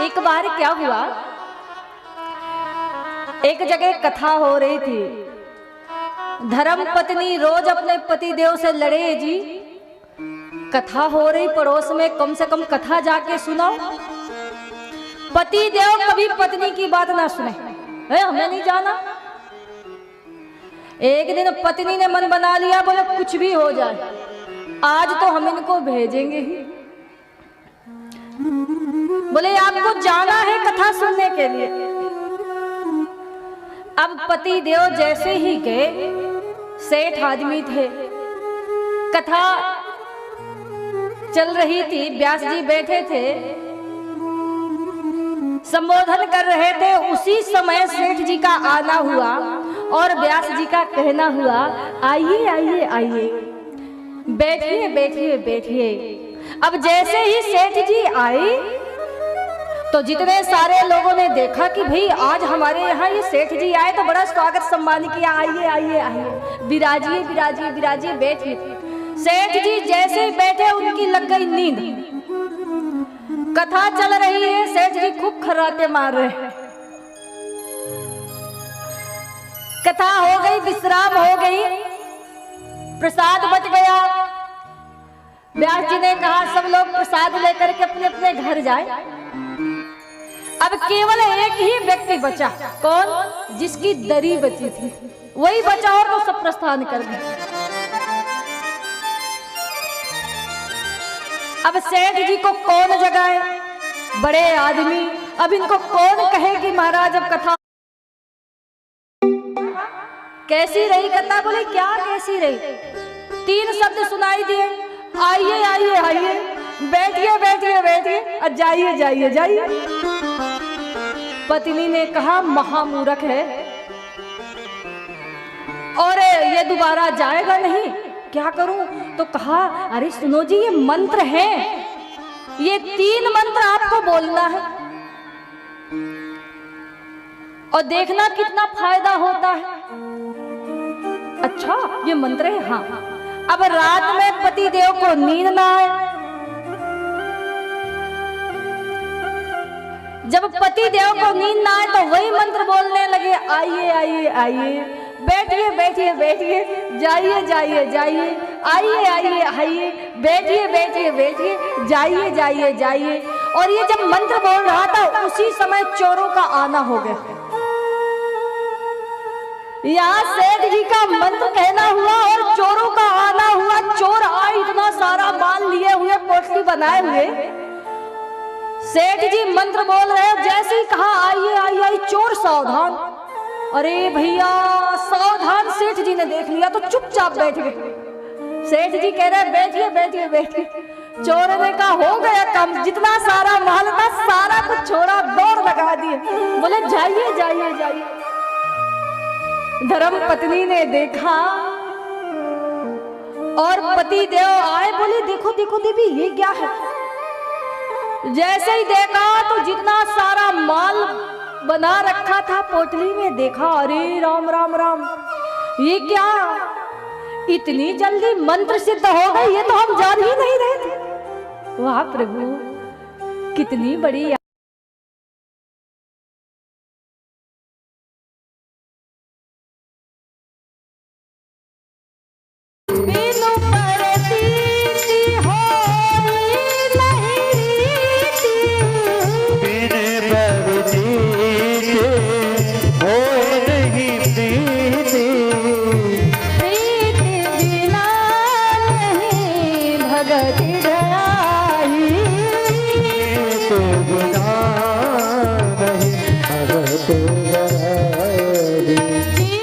एक बार क्या हुआ, एक जगह कथा हो रही थी। धर्म पत्नी रोज अपने पति देव से लड़े जी। कथा हो रही पड़ोस में, कम से कम कथा जाके सुनो। पति देव कभी पत्नी की बात ना सुने, हमें नहीं जाना। एक दिन पत्नी ने मन बना लिया, बोले कुछ भी हो जाए आज तो हम इनको भेजेंगे ही। बोले आपको जाना है कथा सुनने के लिए। अब पति देव जैसे ही गए, सेठ आदमी थे, कथा चल रही थी, व्यास जी बैठे थे, संबोधन कर रहे थे। उसी समय सेठ जी का आना हुआ और व्यास जी का कहना हुआ, आइए आइए आइए, बैठिए बैठिए बैठिए। अब जैसे ही सेठ जी आए तो जितने सारे लोगों ने देखा कि भाई आज हमारे यहाँ ये सेठ जी आए, तो बड़ा स्वागत सम्मान किया, आइए आइए आइए, विराजिए विराजिए विराजिए, बैठिए। सेठ जी जैसे ही बैठे उनकी लग गई नींद। कथा चल रही है, सेठ जी खूब खर्राटे मार रहे हैं। कथा हो गई, विश्राम हो गई, प्रसाद बच गया। व्यास जी ने कहा सब लोग प्रसाद लेकर के अपने अपने घर जाए। अब केवल एक ही व्यक्ति बचा, कौन? जिसकी दरी बची थी, वही बचा और तो सब प्रस्थान कर गए। अब सेठ जी को कौन जगाए? बड़े आदमी। अब इनको कौन कहे कि महाराज अब कथा कैसी रही? कथा बोले क्या कैसी रही? 3 शब्द सुनाई दिए, आइए आइए आइए, बैठिए बैठिए बैठिए, जाइए जाइए जाइए। पत्नी ने कहा महामूर्ख है और ये दोबारा जाएगा नहीं, क्या करूं? तो कहा अरे सुनो जी, ये मंत्र है, ये 3 मंत्र आपको बोलना है और देखना कितना फायदा होता है। अच्छा ये मंत्र है? हाँ। अब रात में पति देव को नींद ना आए, जब पति देव को नींद ना आए तो वही मंत्र बोलने लगे, आइए आइए आइए, बैठिए बैठिए बैठिए, जाइए जाइए जाइए, आइए आइए आइए, बैठिए बैठिए बैठिए, जाइए जाइए जाइए। और ये जब मंत्र बोल रहा था उसी समय चोरों का आना हो गया। यहाँ सेठ जी का मंत्र कहना हुआ और चोरों का आना हुआ। चोर आए, इतना सारा माल लिए हुए, पोटली बनाए हुए। सेठ जी मंत्र बोल रहे, जैसे ही कहा आइए आइए आइए, चोर सावधान। अरे भैया सावधान, सेठ जी ने देख लिया तो चुपचाप बैठ गए। सेठ जी कह रहे बैठिए बैठिए बैठिए। चोर ने कहा हो गया काम, जितना सारा माल था सारा कुछ छोड़ा, दौड़ लगा दिए। बोले जाइए जाइए जाइए। धर्म पत्नी ने देखा और पति देव आए, बोले देखो देखो देवी ये क्या है? जैसे ही देखा तो जितना सारा माल बना रखा था पोटली में, देखा अरे राम राम राम, ये क्या इतनी जल्दी मंत्र सिद्ध हो गई, ये तो हम जान ही नहीं रहे थे। वाह प्रभु, कितनी बड़ी गुना